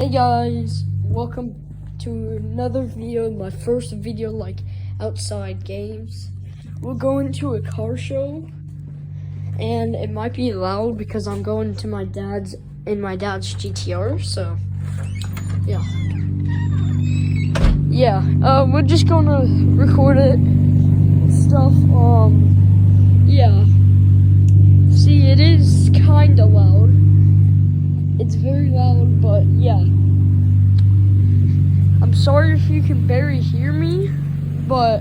Hey guys, welcome to another video, my first video like outside games. We're going to a car show and it might be loud because I'm going to my dad's GTR, so we're just gonna record it stuff. See, it is kinda loud. It's very loud, but yeah. I'm sorry if you can barely hear me, but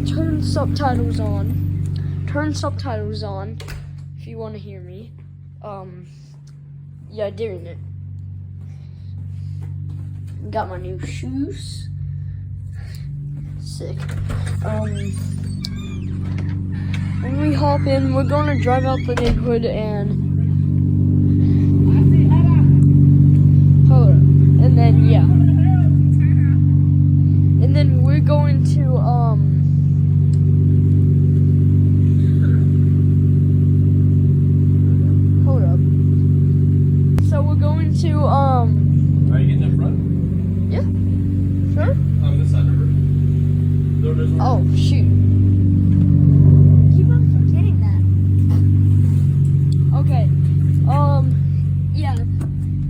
turn subtitles on. Turn subtitles on if you want to hear me. Doing it. Got my new shoes. Sick. When we hop in, we're gonna drive out the neighborhood and and then we're going to hold up. So we're going to Are you getting in front? Yeah. Sure. On this side, remember? There's one. Oh shoot. Keep on forgetting that. Okay. Yeah.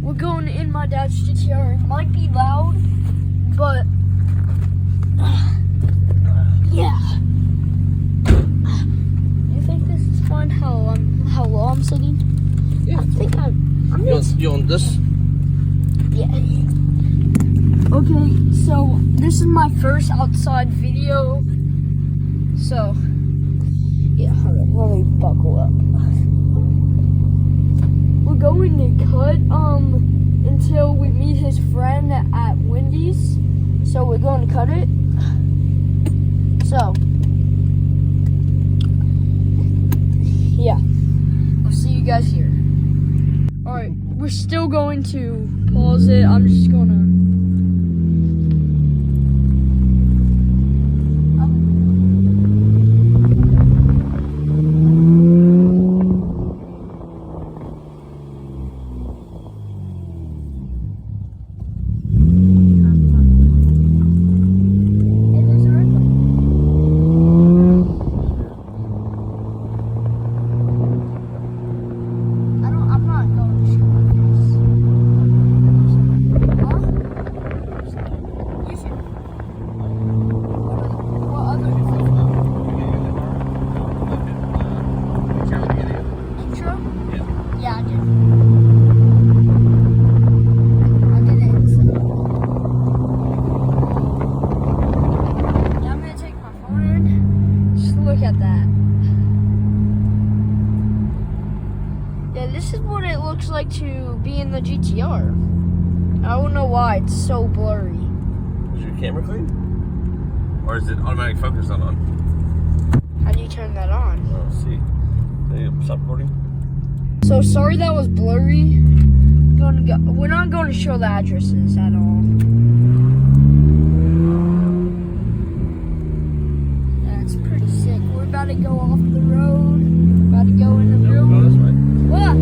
We're going in my dad's GTR. It might be loud, but yeah. You think this is fun? How low I'm sitting? Yeah. I think I'm You on this? Yeah. Okay, so this is my first outside video. So yeah, hold on, let me buckle up. We're going to cut until we meet his friend at Wendy's. So we're going to cut it. So yeah, I'll see you guys here. Alright, we're still going to pause it. I'm just gonna this is what it looks like to be in the GTR. I don't know why it's so blurry. Is your camera clean? Or is it automatic focus not on? How do you turn that on? Oh, see. Hey, stop recording. So sorry that was blurry. We're not going to show the addresses at all. That's pretty sick. We're about to go off the road. About to go in the room. Go this way. What?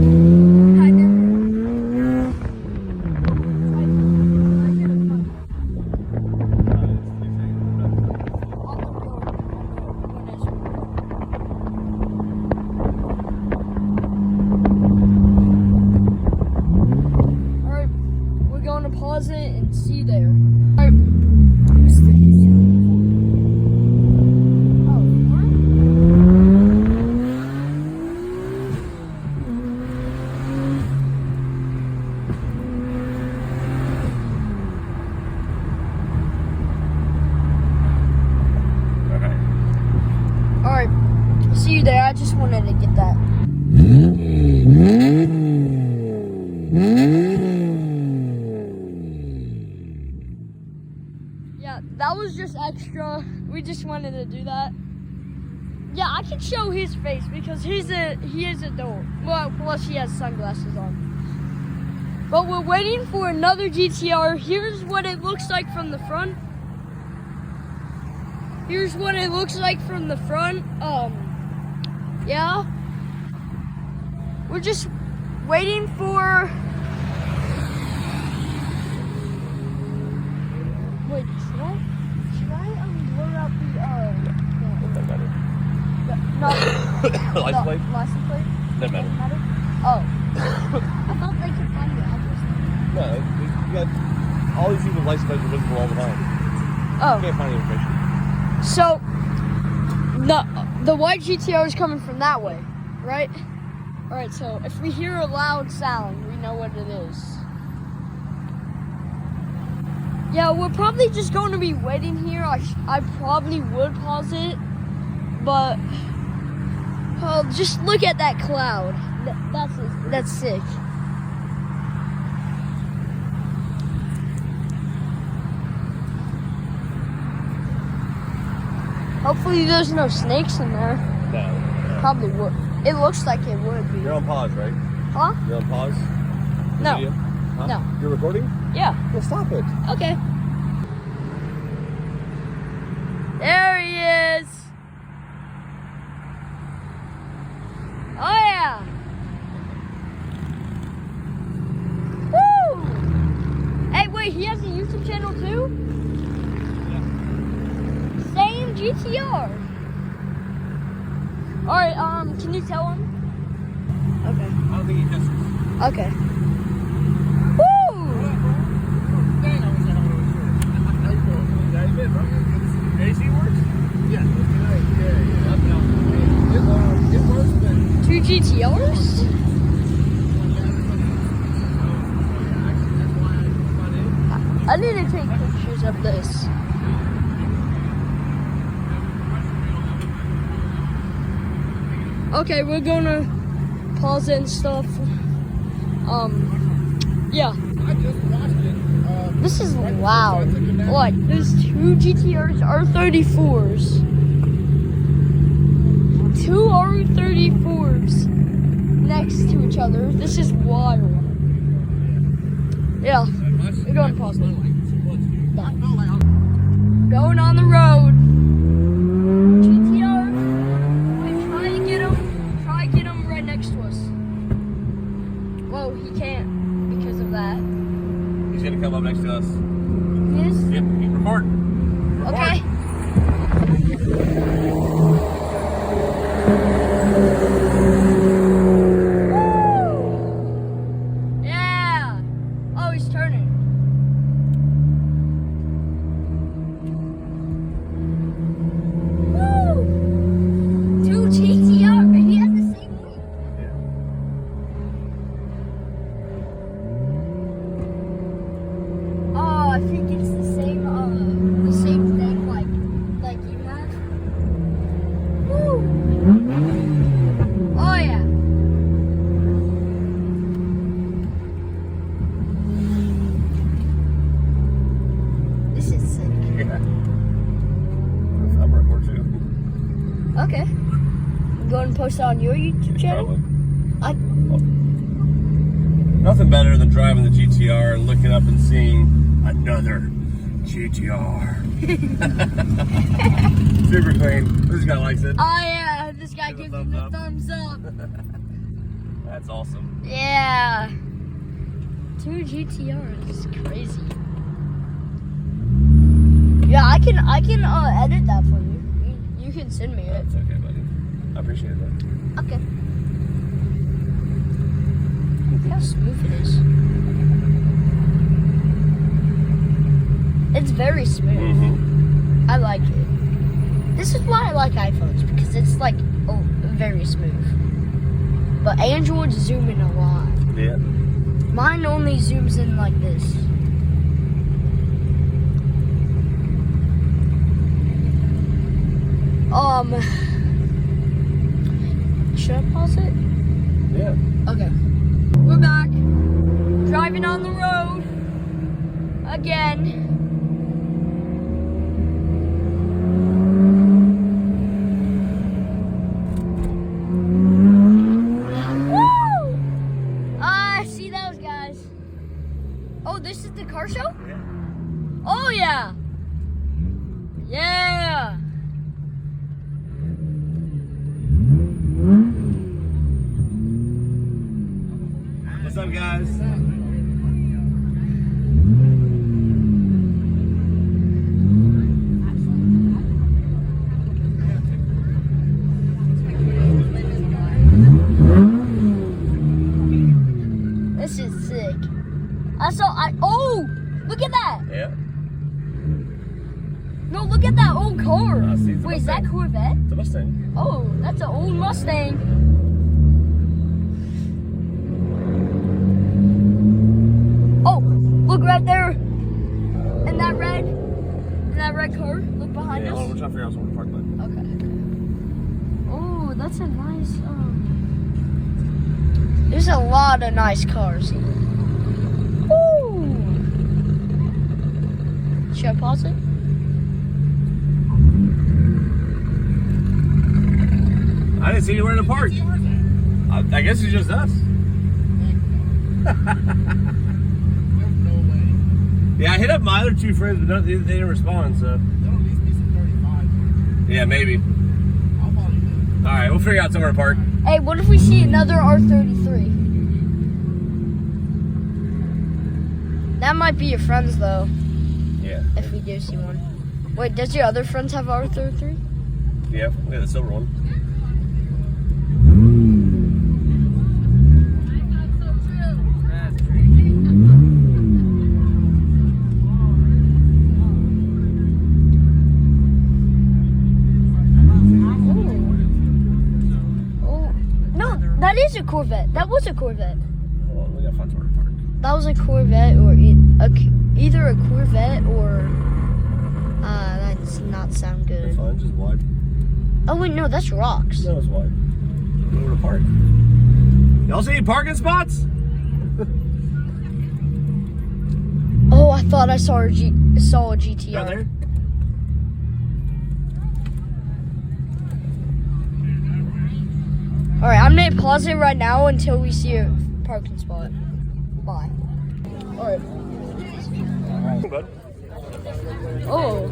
Alright, we're going to pause it and see you there. Alright. Alright, see you there. I just wanted to get that. Yeah, that was just extra. We just wanted to do that. Yeah, I can show his face because he is adult. Well, plus he has sunglasses on. But we're waiting for another GTR. Here's what it looks like from the front. Here's what it looks like from the front. Yeah. We're just waiting for license plates are visible all the time. Oh, Can't find any information. so the white GTR is coming from that way, right? All right. So if we hear a loud sound, we know what it is. Yeah, we're probably just going to be waiting here. I probably would pause it, but just look at that cloud. That's sick. Hopefully there's no snakes in there. No. Probably would. It looks like it would be. You're on pause, right? Huh? You're on pause? The No. video? Huh? No. You're recording? Yeah. Well, stop it. Okay. There he is. Oh yeah. Woo! Hey, wait, he has a YouTube channel too? Yeah. Same GTR. All right, can you tell him? Okay. I don't think he just. Okay. Woo! AC works? Yeah. It works, but. 2 GTRs? I need to take pictures of this. Okay, we're gonna pause it and stuff. Yeah. I just watched it. This is loud. Look, there's 2 GTRs R34s. 2 R34s next to each other. This is wild. Yeah, we're going to pause it. Going on the road. GTR. Wait, try to get him right next to us. Whoa, he can't because of that. He's gonna come up next to us. Yes? Yep, record. Okay. Woo! Yeah. Oh, he's turning. Woo! 2 GTR. He has the same weight. Oh, I think it's the same thing like you have. Woo! Oh yeah. This is sick. Yeah. I'm record too. Okay. I'm going to post it on your YouTube channel. Probably. Nothing better than driving the GTR and looking up and seeing another GTR. Super clean. This guy likes it. Oh yeah, this guy Give a gives me the thumbs up. thumbs up. That's awesome. Yeah. 2 GTRs is crazy. Yeah, I can edit that for you. You can send me it. That's okay, buddy. I appreciate that. Okay. Look how smooth it is. It's very smooth. Mm-hmm. I like it. This is why I like iPhones, because it's like very smooth. But Androids zoom in a lot. Yeah. Mine only zooms in like this. Should I pause it? Yeah. Okay. We're back. Driving on the road. Again. Woo! I see those guys. Oh, this is the car show? Yeah. Oh, yeah. Yeah. What's up, guys? This is sick. Oh, Look at that. Yeah. No, look at that old car. See, it's a Wait, is that Mustang. Corvette? It's a Mustang. Oh, that's an old Mustang. Oh, look right there. In that red car. Look behind Yeah, us. hold on, we're trying to figure out somewhere to park that. Okay. Oh, that's a nice. There's a lot of nice cars here. Ooh. Should I pause it? I didn't see anywhere to park. I guess it's just us. Yeah, I hit up my other two friends, but they didn't respond, so. Yeah, maybe. All right, we'll figure out somewhere to park. Hey, what if we see another R33? That might be your friends, though, Yeah. if we do see one. Wait, does your other friends have R33? Yeah, we got the silver one. Oh, no, that is a Corvette. That was a Corvette. Hold on, we gotta find somewhere to park. That was a Corvette, or either a Corvette or that does not sound good. Fine, just wide. Oh wait, no, that's rocks. No, it's wide. Nowhere to park. Y'all see any parking spots? Oh, I thought I saw a GTR. Right there. All right, I'm gonna pause it right now until we see a parking spot. Bye. All right. Hey, bud. Oh.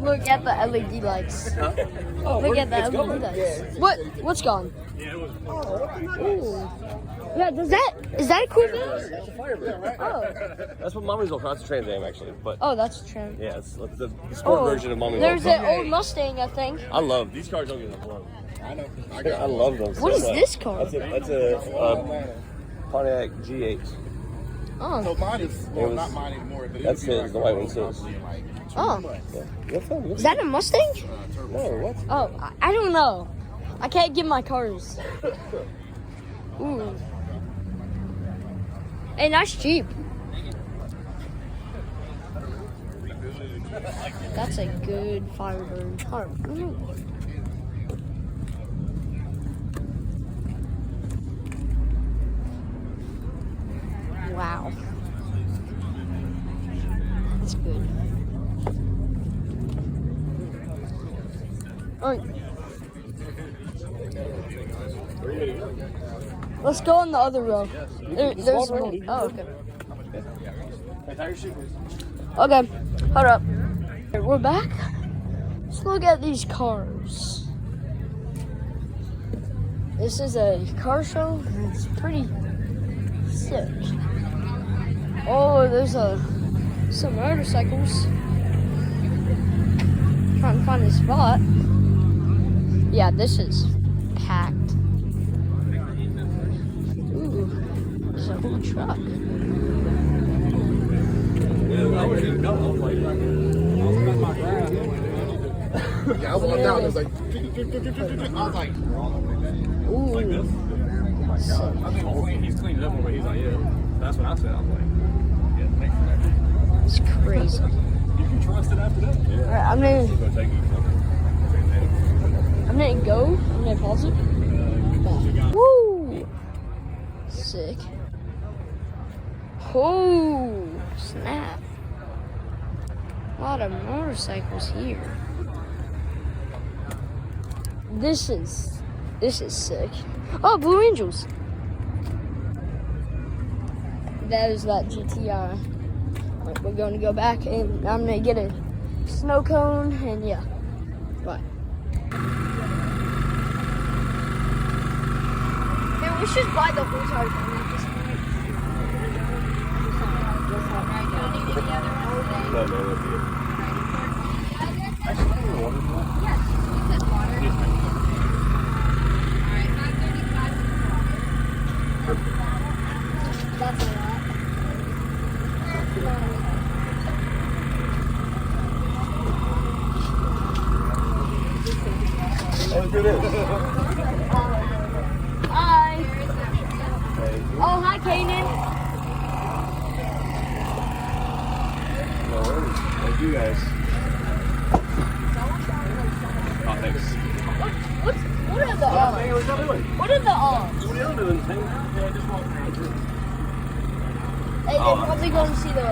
Look at the LED lights. Huh? Oh, Look at the it's LED going. lights. What's gone? Yeah, it was. Ooh. Yeah, is that a Corvette? That's a Firebird. Oh. That's what Mommy's old. That's a Trans Am, actually. But Oh, that's a trend. yeah, it's the sport version of Mommy's There's old. an old Mustang, I think. I love these cars. Don't get enough love. I know. I love them. What so is much. this car? That's a Pontiac G8. So Oh. mine is, It well, was- not mine anymore, but it that's would be his, like the white one's probably his. like Oh. Yeah. What's that? Is that a Mustang? No, what? Oh, I don't know. I can't get my cars. Ooh. Hey, nice Jeep. That's a good Firebird. Oh, ooh. Wow. That's good. Alright. Let's go on the other row. There's one. Oh, okay. Okay, hold up. Okay, we're back. Let's look at these cars. This is a car show, and it's pretty sick. Oh, there's some motorcycles. Trying to find a spot. Yeah, this is packed. Ooh, there's a whole truck. Yeah, I was going down. It was like, I was like, Ooh. Like this? So, He's cleaned it up more, but he's like, yeah. That's what I said. I was like, yeah, thanks for that. it's crazy. You can trust it after that. Yeah. Alright, I'm gonna go. I'm gonna pause it. Woo! Sick. Oh, snap. A lot of motorcycles here. This is sick. Oh, Blue Angels. That is that GTR. Alright, we're going to go back and I'm gonna get a snow cone and yeah. Bye. Man, we should buy the whole entire thing at this point. No, that'd be it. Yes, you said water. Alright, 5:30. let's do this. Hi. Oh, hi, Kanan. No worries. Thank you guys. Oh, thanks. What are the What are the odds? What are you doing? Yeah, just walking around. Hey, they're probably going to see the.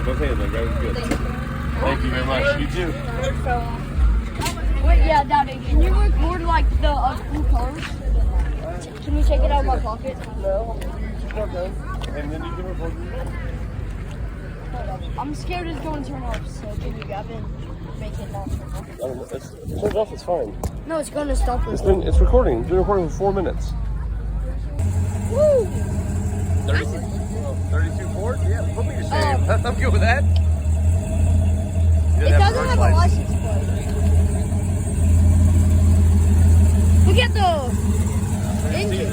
Okay, then, guys. Good. Thank you very much. You too. Wait, yeah, Daddy, can you record like the cool cars? Can you take it out of my pocket? No. Okay. And then you can record it. I'm scared it's going to turn off, so can you grab it and make it not turn off? It's turned off. It's fine. No, it's going to stop us. It's recording. It's been recording for 4 minutes. Woo! 32 Ford? Yeah, put me to shame. I'm good with that. It doesn't have a license plate. Look at the engine.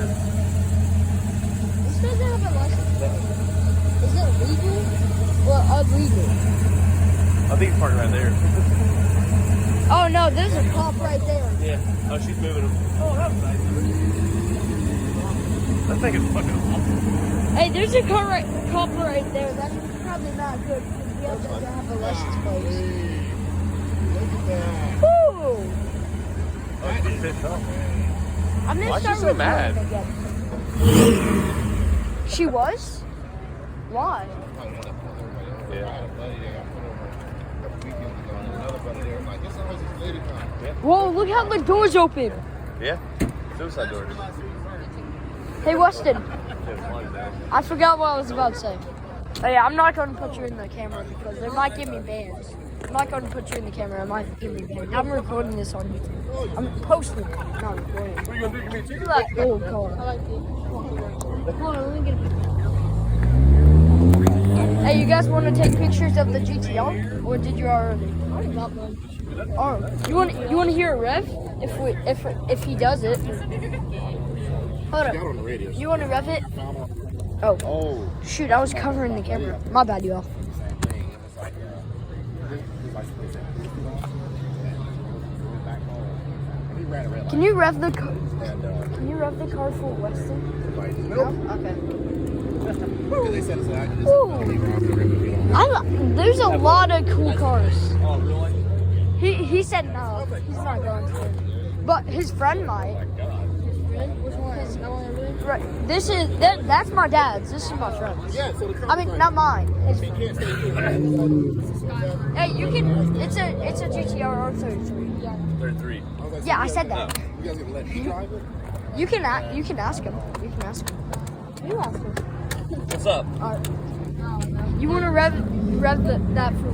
This doesn't have a license plate. Is it legal or illegal? I think it's parked right there. Oh no, there's a cop right there. Yeah. Oh, she's moving them. Oh, that was nice. That thing is fucking awful. Hey, there's a cop right there. That's probably not good because we have to have a license plate. Look at that. Woo! Oh, she's pissed off. I'm gonna Why is she start so mad? recording again. She was? Why? Whoa, look how the door's open. Yeah. Suicide door. Hey, Weston, Yeah, mine's there. I forgot what I was about to say. Oh yeah, I'm not going to put you in the camera because they might give me bans. I'm not going to put you in the camera. It might give me bans. I'm recording this on YouTube. I'm posting it, not recording. What are you gonna do? Give me a ticket? Look at that old car. I like it. Hold on, let me get a picture. Hey, you guys want to take pictures of the GTR, or did you already? I already got one. Oh, you want to hear a rev? If he does it. Hold Got up. on the radio. You want to rev it? Oh. Oh. Shoot, I was covering the camera. My bad, y'all. Can you rev the car? Can you rev the car for Weston? No. Okay. They said it's like, There's a lot of cool cars. Oh, really? He said no. He's not going to. But his friend might. which one? Right. That's my dad's. This is my friend's. Yeah, so the I mean, not mine. His He friend. can't stay here. Hey, you can. It's a GTR R33. 33. Yeah, I said that. You guys gonna let me drive it? You can ask him. You can ask him. You ask him. What's up? Alright. You want to rev that for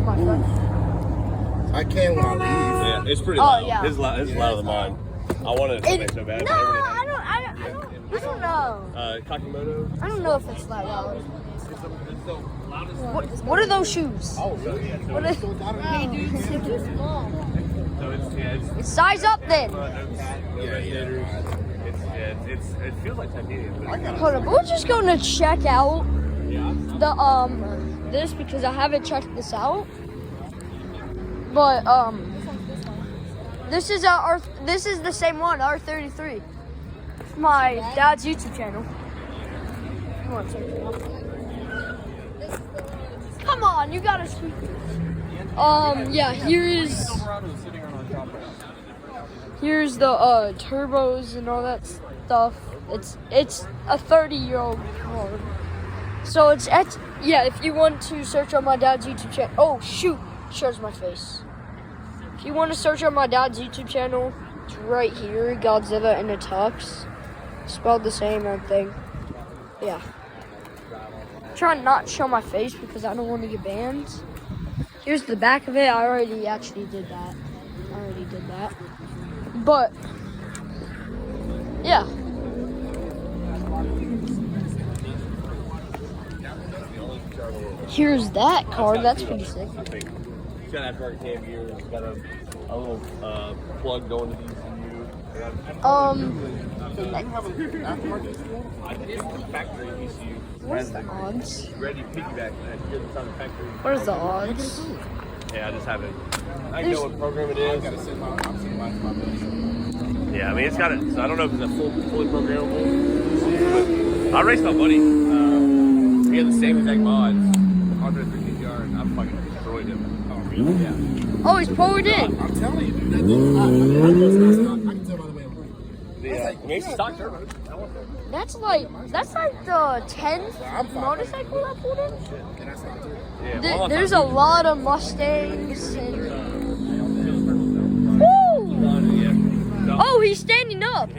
my friend? I can when I leave. Yeah, it's pretty Oh, loud. yeah. It's louder than mine. I wanted it to make so bad. No, I don't know. Kakimoto. I don't know if it's that loud. What are those shoes? Oh, really? What are, Hey, dude, it's too small. So it's Size up then. it feels like titanium. Hold on, we're just going to check out the this because I haven't checked this out. But this is the same one, R33. My dad's YouTube channel. Come on, check it out. Come on, you gotta speak. Yeah, here's the turbos and all that stuff. It's a 30-year-old car. So if you want to search on my dad's YouTube channel. Oh shoot, shows my face. If you want to search on my dad's YouTube channel, it's right here, Godzilla in a Tux. Spelled the same, I think. Yeah. Try not to show my face because I don't want to get banned. Here's the back of it. I already actually did that. But yeah. Here's that car. That's pretty sick. It's got aftermarket cam gear. It's got a little plug going to the ECU. So you have an aftermarket? I did the factory ECU. What's the odds? Ready piggyback that here that's on the factory. What are the odds? Yeah, I just haven't. I know what program it is. I'm sending my bill. Yeah, I mean, it's got it. So I don't know if it's a fully programmable. But I raced my buddy. He had the same exact mods. 103 GTR, and I fucking destroyed him. Oh, really? Yeah. Oh, he's pulled in. I'm telling you, dude. That thing, I can tell by the way it runs. Yeah. I mean, it's a stock turbo. That's like the 10th motorcycle that pulled in. And that's not true. Yeah, There's a lot of Mustangs and. Woo! Oh, he's standing up.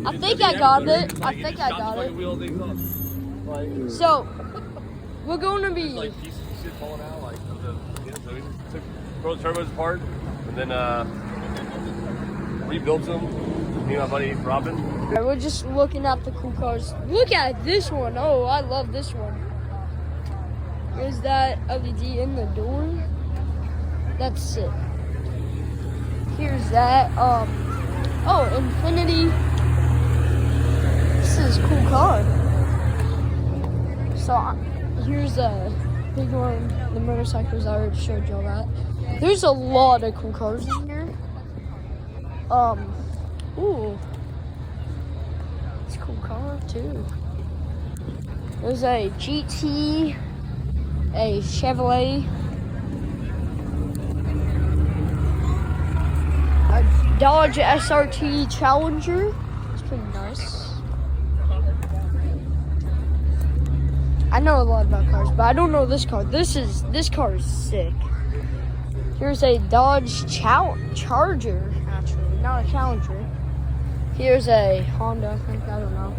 I think I got it. So, we're going to be. Like pieces of shit falling out, like so we just took both turbos apart and then rebuilt them. Me and my buddy Robin. We're just looking at the cool cars. Look at this one. Oh, I love this one. There's that LED in the door. That's it. Here's that. Oh, Infinity. This is a cool car. So here's a big one. The motorcycles, I already showed y'all that. There's a lot of cool cars in here. Ooh. It's a cool car too. There's a GT, a Chevrolet, a Dodge SRT Challenger. It's pretty nice. I know a lot about cars, but I don't know this car. This car is sick. Here's a Dodge Charger, actually, not a Challenger. Here's a Honda, I think, I don't know.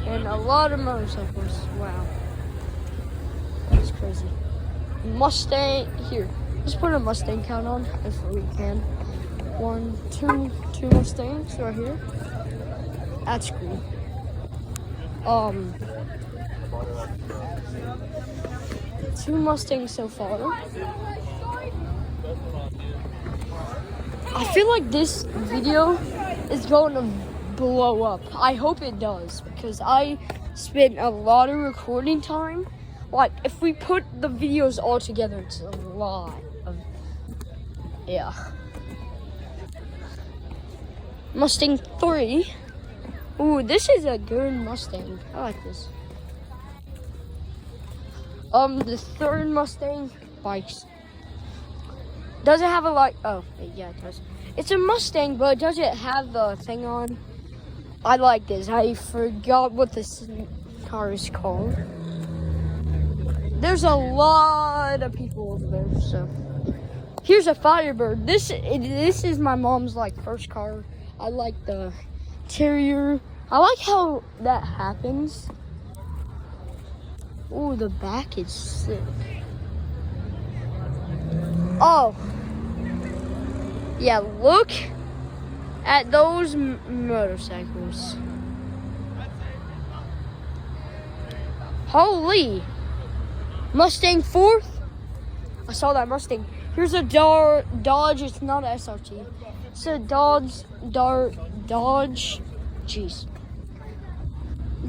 And a lot of motorcycles. Wow. That's crazy. Mustang, here. Let's put a Mustang count on if we can. 1, 2 Mustangs right here. That's cool. 2 Mustangs so far. I feel like this video is going to blow up. I hope it does because I spent a lot of recording time. Like, if we put the videos all together, it's a lot of, yeah. Mustang 3. Ooh, this is a good Mustang. I like this. The third Mustang bikes. Does it have a light? Oh, yeah, it does. It's a Mustang, but does it have the thing on? I like this. I forgot what this car is called. There's a lot of people over there, so. Here's a Firebird. This is my mom's like first car. I like the interior. I like how that happens. Ooh, the back is sick. Oh. Yeah, look at those motorcycles. Holy. Mustang 4th? I saw that Mustang. Here's a Dodge. It's not an SRT. It's a Dodge. Jeez.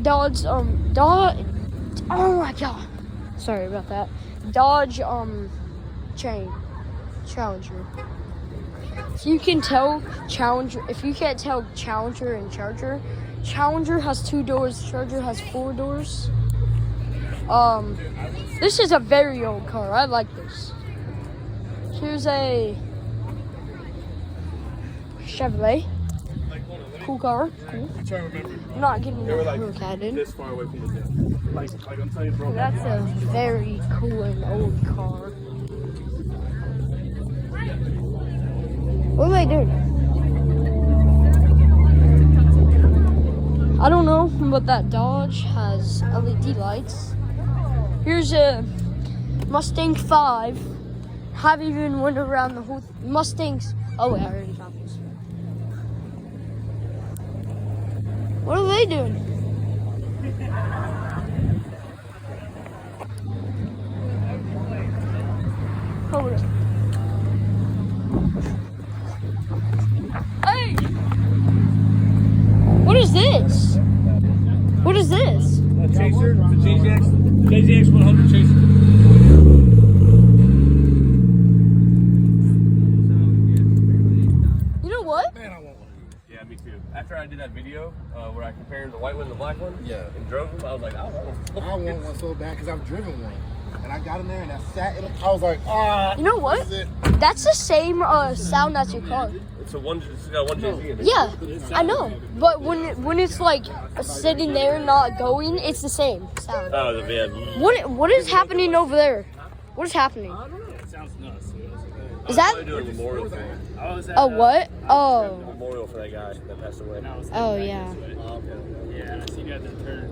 Dodge. Oh my God. Sorry about that. Dodge. Challenger. If you can tell Challenger. If you can't tell Challenger and Charger. Challenger has 2 doors. Charger has 4 doors. This is a very old car. I like this. Here's a Chevrolet. Cool car. Cool. I'm not getting a look at it. This far away from the desk. Like I'm telling you, bro. That's a very cool and old car. What are they doing? I don't know, but that Dodge has LED lights. Here's a Mustang 5. Haven't even went around the whole Mustangs. Oh wait, I already found this. What are they doing? Hold it. Hey! What is this? What is this? Chaser, the JZX 100 Chaser. after I did that video where I compared the white one and the black one, Yeah. and drove them, I was like, I want one. I want one so bad because I've driven one. And I got in there and I sat in it. I was like, ah. You know what? This is it. That's the same sound as your car. It's got one JZ in it. Yeah, I know. But when it's like sitting there not going, it's the same sound. Oh, the van. What is happening over there? What is happening? Is that Probably doing a memorial thing. a what? Oh, Memorial for that guy that passed away. oh yeah. Yeah, I see you got that turn.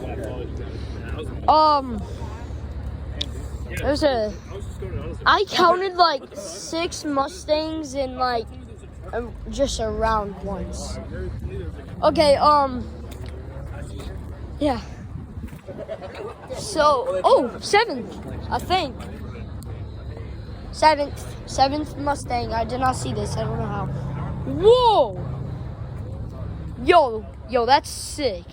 When I followed you guys. There's I counted like 6 Mustangs in like just around once. Okay, yeah. So, 7th, I think. 7th Mustang. I did not see this. I don't know how. Whoa! Yo, that's sick.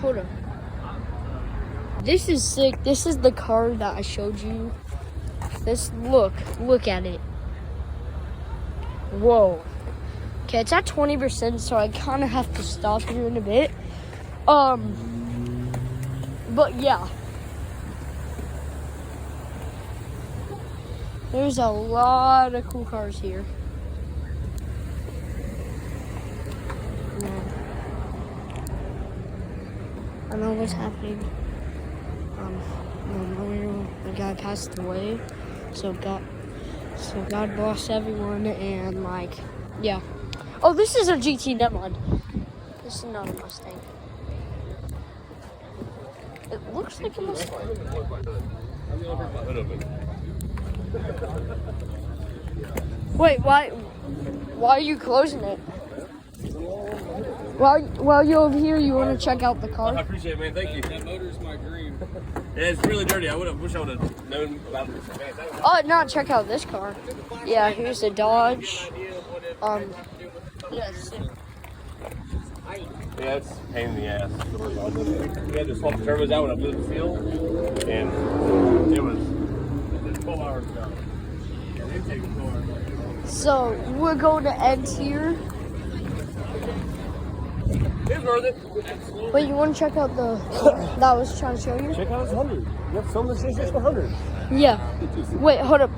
Hold on. This is sick. This is the car that I showed you. Look at it. Whoa. Okay, it's at 20%, so I kind of have to stop here in a bit. But yeah. There's a lot of cool cars here. I know what's happening. The guy passed away, so God bless everyone, and like, yeah. Oh, this is a GT, never mind. This is not a Mustang. It looks like a Mustang. Wait, why are you closing it? While you're over here, you want to check out the I car? appreciate it, man. Thank you. That motor's my dream. Yeah, it's really dirty. Wish I would have known about this. Oh, no, check out this car. Yeah, here's the Dodge. Yes. Yeah, it's a pain in the ass. We had to swap the turbos out when I blew the seal, and it was 12 hours ago. So we're going to end here. It's worth it. Wait, you want to check out the that I was trying to show you? Check out this 100. You have some of this shit for 100. Yeah. Wait, hold up.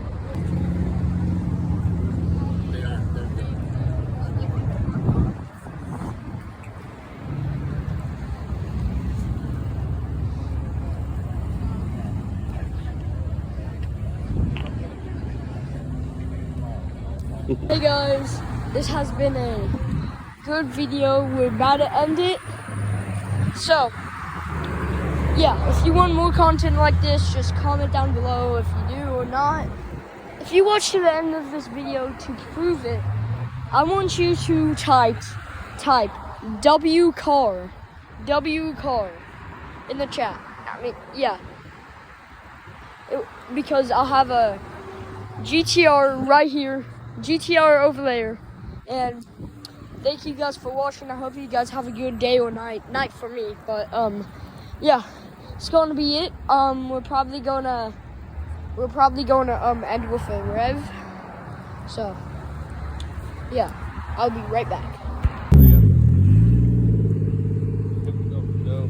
Hey guys, this has been a good video. We're about to end it. So, yeah, if you want more content like this, just comment down below if you do or not. If you watch to the end of this video to prove it, I want you to type W car in the chat. I mean, yeah. Because I'll have a GTR right here, GTR over there, and thank you guys for watching. I hope you guys have a good day or night for me, but yeah, it's gonna be it. We're probably gonna end with a rev, so yeah, I'll be right back. Go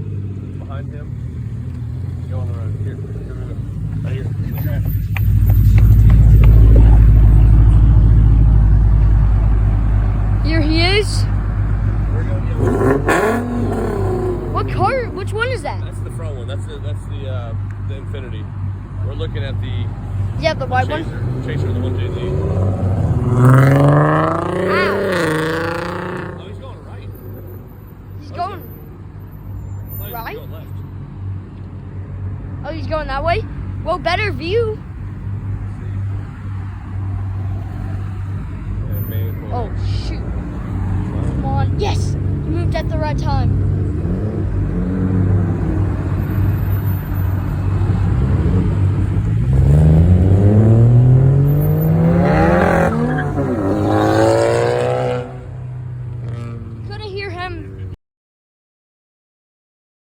behind him. Go on the road. Here. Right here. Here he is. What car? Which one is that? That's the front one. That's the Infinity. We're looking at the Yeah, the white one. Chaser, the 1JZ. Ow. Oh, he's going right. He's going. I thought he was Right? going left. Oh, he's going that way. Well, better view. Yeah, man, Oh shoot! Come on. Yes, he moved at the right time.